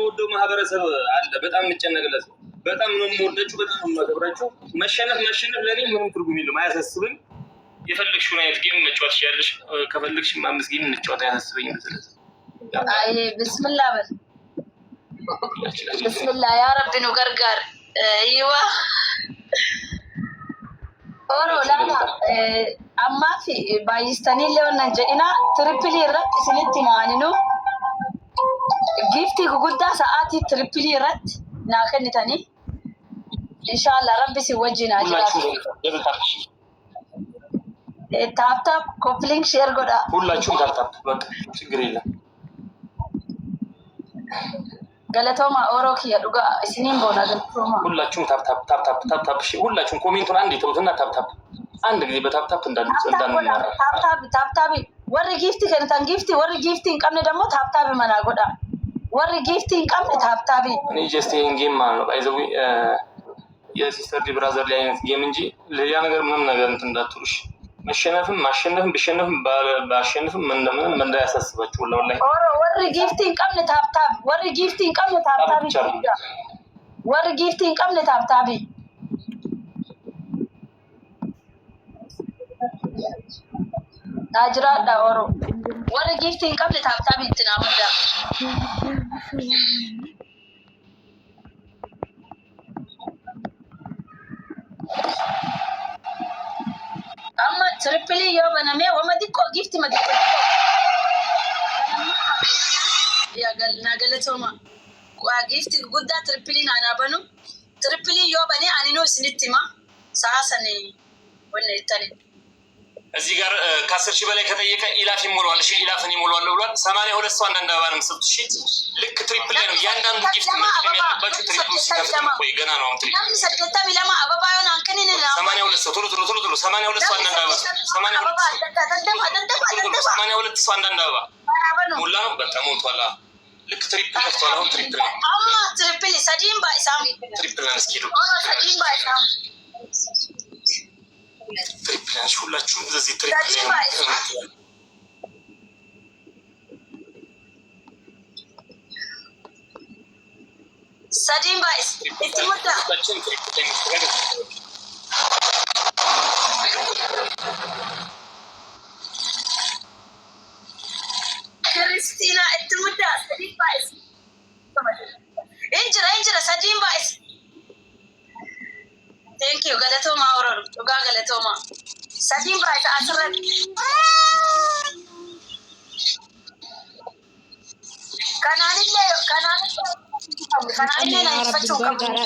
ወደው ማህበረሰብ አለ በጣም እንጨነቅለት በጣም ነው የምወደችሁ በጣም ነው የማከብራችሁ መሸነፍ ለኔ ምንም ትርጉም የለውም አያሳስብም የፈለግሽውን አይነት ጌም መጫወት ይችላልሽ ከፈለግሽ አምስት ጌም እንጫወት አያሳስበኝም ስለዚህ አይ ቢስሚላህ በል ቢስሚላህ ያ ረቢ ነው ገርጋር አይዋ ኦሮ ላላ አማፊ ባይስተኒ ለውና ጀኢና ትሪፕሊ ረት ስልት ማንኑ ጊፍቲ ጉዳ ሰዓት ትሪፕሊ ረት ናከንተኒ ኢንሻአላህ ረቢ ሲወጅና ታፕታፕ ኮፕሊንግ ሼር ጎዳ ሁላችሁም ታፕታፕ በቃ ችግር የለም ገለቶማ ኦሮክ ያዱጋ እስኒም ቦና ገለቶማ ሁላችሁም ታፕታፕ ሁላችሁም ኮሜንቱን አንድ ይተውትና ታፕታፕ አንድ ጊዜ በታፕታፕ እንዳንማራ ታፕታፕ ወር ጊፍቲ ከነታን ጊፍቲ ወር ጊፍቲ እንቀምነ ደግሞ ታፕታፕ መና ጎዳ ወር ጊፍቲ እንቀምነ ታፕታፕ እኔ ጀስት ይሄን ጌም ማለት ነው ባይዘው የሲስተር ዲ ብራዘር ላይ አይነት ጌም እንጂ ለያ ነገር ምንም ነገር እንትን እንዳትሉሽ ማሸነፍም ቢሸነፍም ባሸነፍም ምን እንዳያሳስባችሁ ወላሂ ኦሮ ወር ጊፍቲ እንቀምነ ታፕታፕ ወር ጊፍቲ እንቀምነ ታፕታፕ ወር ጊፍቲ እንቀምነ ታፕታፕ ታጅራ ዳወሮ ወር ጊፍቲ እንቀምነ ታፕታፕ እንትናሙዳ amma triple yo baname wamadiko gift madiko ya gal nagalatoma kwa gift gudda triple na banu triple yo bani anino sinitima saasane wala itani እዚህ ጋር ከ10 ሺህ በላይ ከጠየቀ ኢላፍ ይሞላል እሺ ኢላፍን ይሞላል ብሏል 82 ሰው አንዳንድ አባንም ሰጥቶ እሺ ልክ ትሪፕል ነው ያንዳንዱ ጊፍት መጠቀም ያለባችሁ ትሪፕል ሲከፍት ነው ወይ ገና ነው አሁን ትሪፕል ሰደታ ሚላማ አባባዮን አንከኔ ነው 82 ሰው ቶሎ 82 ሰው አንዳንድ አባ 82 ሰው አንዳንድ አባ ሙላ ነው በቃ ሞልቷል ልክ ትሪፕል ከፍቷል አሁን ትሪፕል ነው አማ ትሪፕል ሰዲም ባይሳም ትሪፕል ነው እስኪ ሄዱ ሰዲም ባይሳም ትሪፕል ሁላችሁም እዚህ ትሪፕል ሰዲም ባይስ እትሙዳ ክርስቲና እትሙዳ ሰዲም ባይስ እንጀራ ሰዲም ባይስ Thank you. Galatoma oron. Uga galatoma. Sadim ba ta asrat. Kananille na ifachu kamera.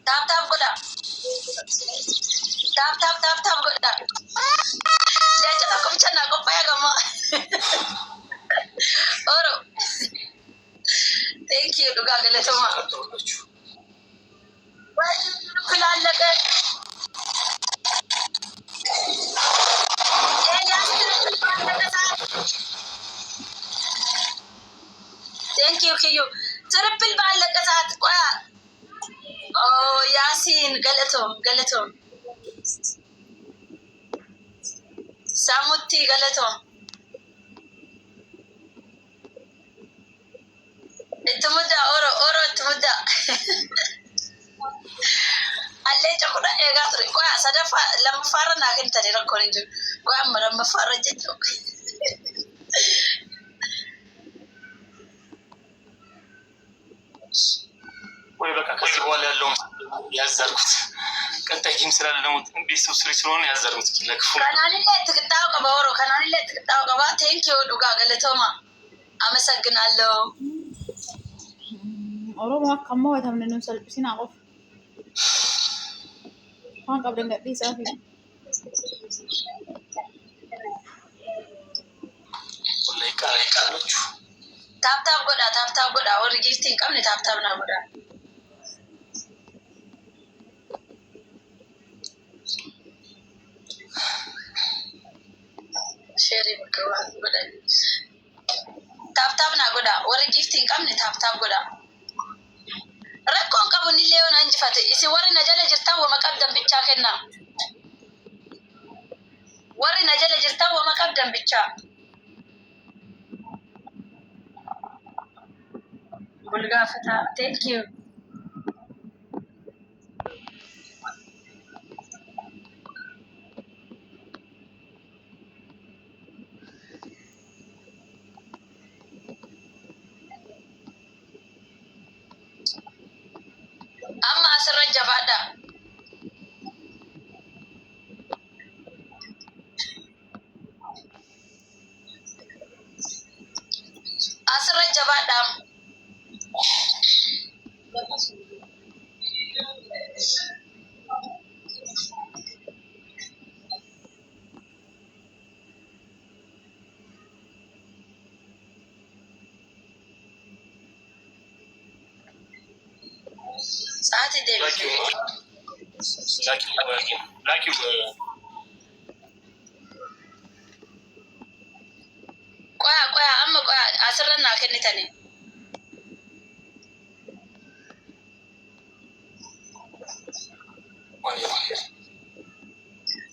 Tap goda. Tap goda. Lecha ta kom chana ko paya gama. Oro. Thank you duga galatoma. Kulalaka. Thank you Kiyo. Triple balaka saat kwa. Oh Yasin galatom. Samuti galatom. Itumuda oro itumuda. Alle chakuna ega tri kwa sadafa lam fara na kan tani rakoni ju kwa maram fara jecho. ወይ በቃ ከዚህ በኋላ ያለውን ያዘርኩት ቀጣይ ጂም ስላለ ደግሞ ቤተሰብ ስሪ ስለሆነ ያዘርኩት ለክፉ ከናንለ ትቅጣው ቀባወሮ ከናንለ ትቅጣው ቀባ ቴንክ ዩ ዱጋ ገለቶማ አመሰግናለሁ ኦሮሞ አከሞ ወተምነን ሰልብሲና አቆፍ ሆን ቀብለን ገዲ ጻፊ ወላይ ቃሎቹ ታፕታፕ ጎዳ ወር ጊፍቲን ቀምን ታፕታፕ ና ጎዳ ሼሪ በቀዋ ጎዳ ታፕታፕ ና ጎዳ ወር ጊፍቲን ቀምን ታፕታፕ ጎዳ ረኮን ቀቡን ሊዮን አንጅፈት እሲ ወር ነጀለ ጅርታ ወመቀደ كنا وري نجل جرتا وما قدم بيتشا بلغا فتا thank you أما أسر الجبادة أسر الجبادة ساعتي ديبس لكن قويا أما قويا أسر لنا كنتني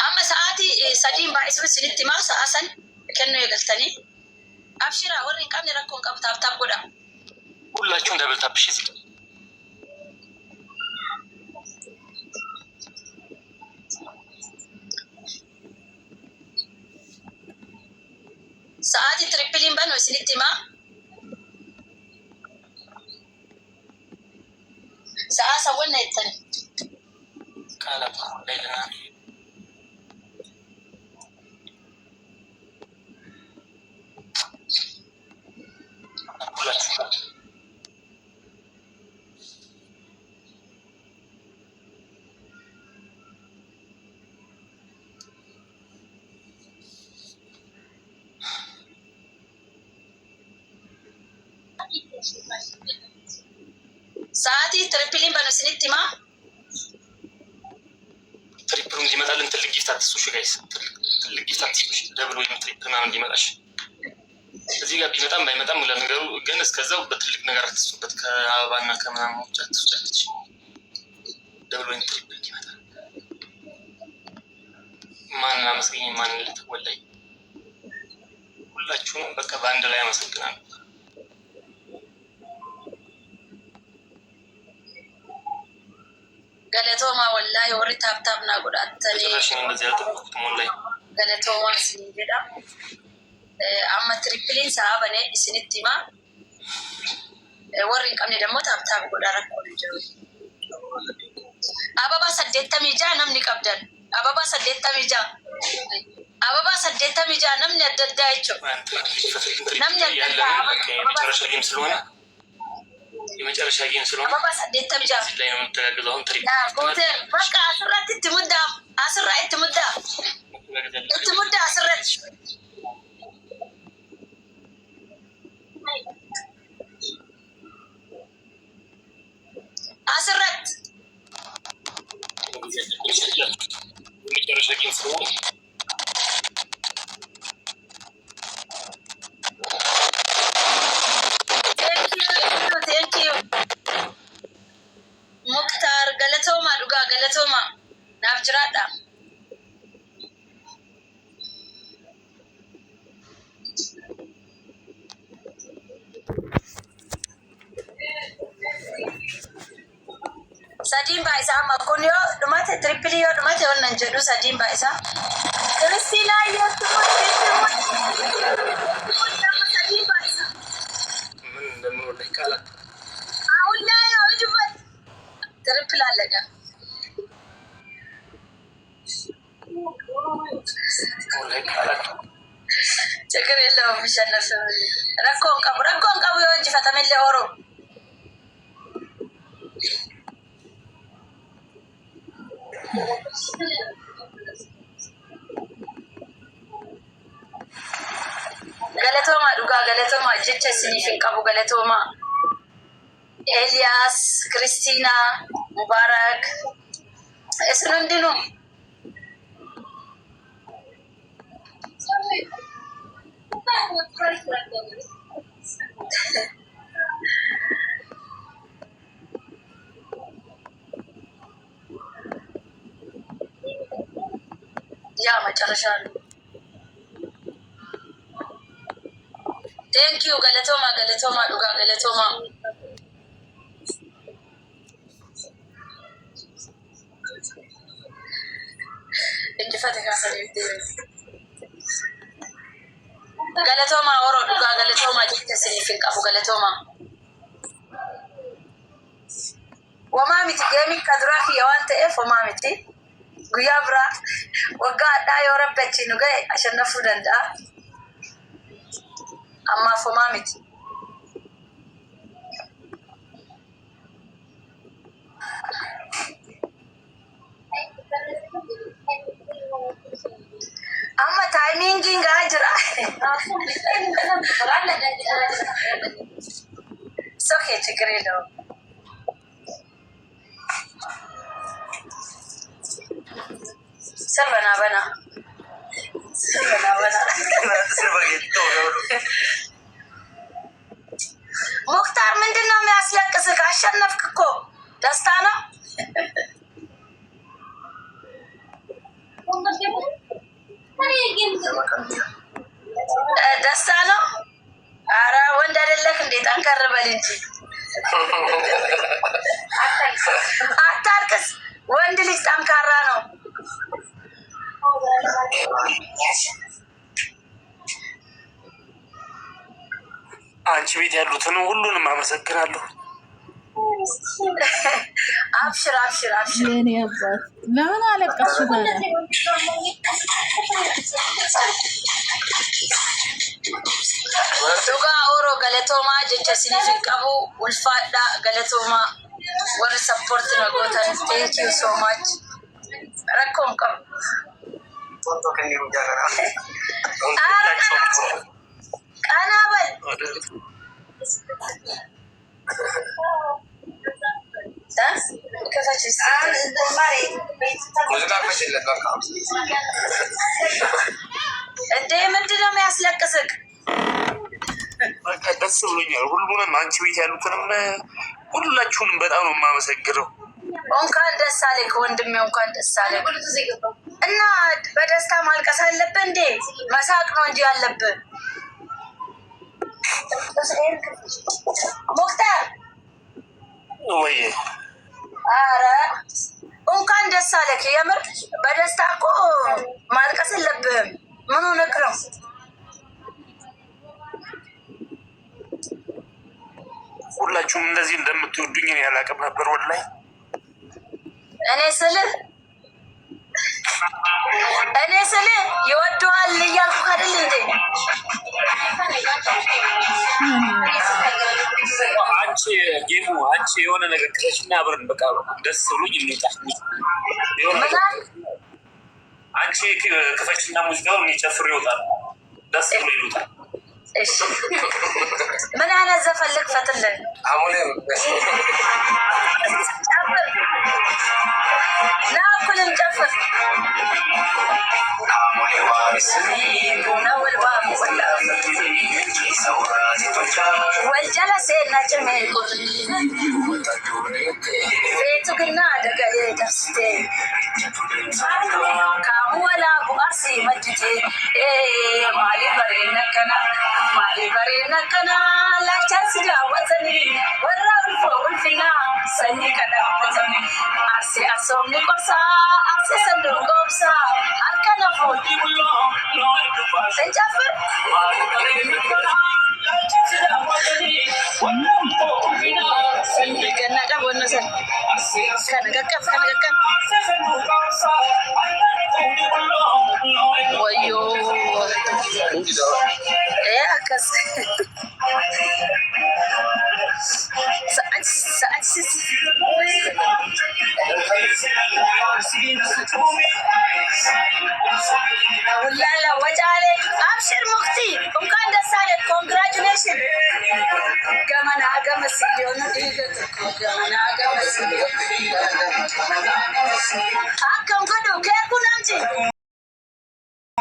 أما ساعتي سدين باعث بسنتي ما سأسن كأنه يقلتني أبشر أوري كامل ركون كم تاب قدا ሁላችሁም ደብል ታፕ እሺ ساعتي تريبلين بان وسنتي ما ساعة سوينا يتني قالت ليلنا ساعتي تريبلين بان وسنتي ما ትሪፕሉ እንዲመጣልን ትልቅ ጊፍት አትስጡ ጋይስ ትልቅ ጊፍት አትስጡ ደብል ወይም ትሪፕል ምናምን እንዲመጣሽ እዚህ ጋር ቢመጣም ባይመጣም ለነገሩ ግን እስከዛው በትልቅ ነገር አትስጡበት ከአበባና ከምናምን ውጭ አትስጡበት ደብል ወይም ትሪፕል እንዲመጣ ማን አመስገኝ ማን ልትወላይ ሁላችሁንም በቃ በአንድ ላይ አመሰግናለሁ ገለቶማ ወላሂ ወሪ ታብታብና ጉዳተኒ ገለቶማ ሲንጀዳ አማ ትሪፕሊን ሳበኔ ሲንቲማ ወሪ ቀምኔ ደግሞ ታብታብ ጉዳራኮ ልጅሩ አበባ ሰደተሚጃ ነምኒ ቀብደን አበባ ሰደተሚጃ ነምኒ አደዳይቾ ነምኒ አደዳ የመጨረሻ ጌም ስለሆነ አበባ ሰደተሚጃ ላይ ነው ተጋግዘው አሁን ትሪፕ በቃ አስራት ትሙዳ አስራት ትሙዳ አስራት አስራት የመጨረሻ ጌም ስለሆነ Thank you. Mukhtar galatoma duga galatoma naaf jiraadha. Sadiin baay'isaa amma kun yoo dhumate tirippilii yoo dhumate wannan jedhu sadiin baay'isaa. Kiristiinaa yoo sadiin baay'isaa. ምን እንደምወልህ ቃላት አሁን ላይ ነው እጅበት ትሪፕል አለቀ። ወላሂ ቃላት ችግር የለውም የሚሸነፍ ረኮን ቀቡ የወንጅ ፈተሜለ ኦሮ ገለቶማ ዱጋ ገለቶማ ጀቸ ሲኒፊን ቀቡ ገለቶማ ኤልያስ ክርስቲና ሙባረክ እስኑ እንዲኑ ያ መጨረሻ ነው። ቴንኪዩ ገለቶማ ገለቶማ ዱጋ ገለቶማ እንጅፈት ካሰለይቴ ገለቶማ ወሮ ዱጋ ገለቶማ ጅተስኒ ፍንቀፉ ገለቶማ ወማሚቲ ገሚ ከድራፊ የዋንተ ኤፍ ወማሚቲ ጉያ ብራ ወጋ አዳ የወረበች ኑገ አሸነፉ ደንዳ አማ ወማሚቲ አማ ታይሚንግ ጋጅራ ሶኬ ችግር የለውም። ስር በና በና ሙክታር ምንድን ነው የሚያስለቅስህ? አሸነፍክ እኮ ደስታ ነው። ደስታ ነው። አረ ወንድ አይደለክ እንዴ? ጠንከር በል እንጂ አታልቅስ። ወንድ ልጅ ጠንካራ ነው። አንቺ ቤት ያሉትን ሁሉንም አመሰግናለሁ። አብሽር አብሽር አብሽር። የኔ አባት ለምን አለቀስሽ ታዲያ? ዱጋ ኦሮ ገለቶማ ጀቸ ሲኒፊን ቀቡ ውልፋዳ ገለቶማ ወር ሰፖርት ነጎተን ቴንክ ዩ ሶ ማች ረኮም ቀቡ ቀና በል እንዴ ምንድን ነው የሚያስለቅስክ? ደስ ብሎኛል። ሁሉንም አንቺ ቤት ያሉትንም ሁላችሁንም በጣም ነው የማመሰግነው። እንኳን ደስ አለህ ወንድሜ፣ እንኳን ደስ አለህ። እና በደስታ ማልቀስ አለብህ እንዴ? መሳቅ ነው እንጂ ያለብህ። ሙክታር ወይ አረ እንኳን ደስ አለህ። የምር በደስታ እኮ ማልቀስ የለብህም። ምን ሆነህ ነው? ሁላችሁም እንደዚህ እንደምትወዱኝ እኔ አላውቅም ነበር ወላሂ። እኔ ስልህ ይወደዋል እያልኩ አይደል እንዴ? አንቺ ጌሙ አንቺ የሆነ ነገር ክፈችና አብረን በቃ ደስ ብሎኝ እንውጣ። አንቺ ክፈችና ሙዚቃውን የሚጨፍር ይወጣል። ደስ ብሎ ይወጣል። እሺ ምን አይነት ዘፈን ልክፈትልህ? አሁንም ጨፍር ና እኩልን ጨፍር። ወልጀለሴ ናጭሜ ቤቱ ግና ደገሌ ደርስቴ ካሙወላ ቡአርሲ መጅቴ ማሊ በሬነከና ማሊ በሬነከና ላቻን ሲዳወተኒ ወራ ውልፎ ውልፊና ሰኒ ቀዳወተኒ አርሴ አሶምኒ ቆርሳ አርሴ ሰንዱ ጎብሳ አርከነፎ እንጨፍር ገና ቀብ ወነሰን ከነቀቀፍ ወዮ አከስ ውላላ ወጫሌ አብሽር ሙክቲ እንኳን ደስ አለህ። ኮንግራጁሌሽን ገመና ገመስ ሊሆኑ ገመና ገመስ አከ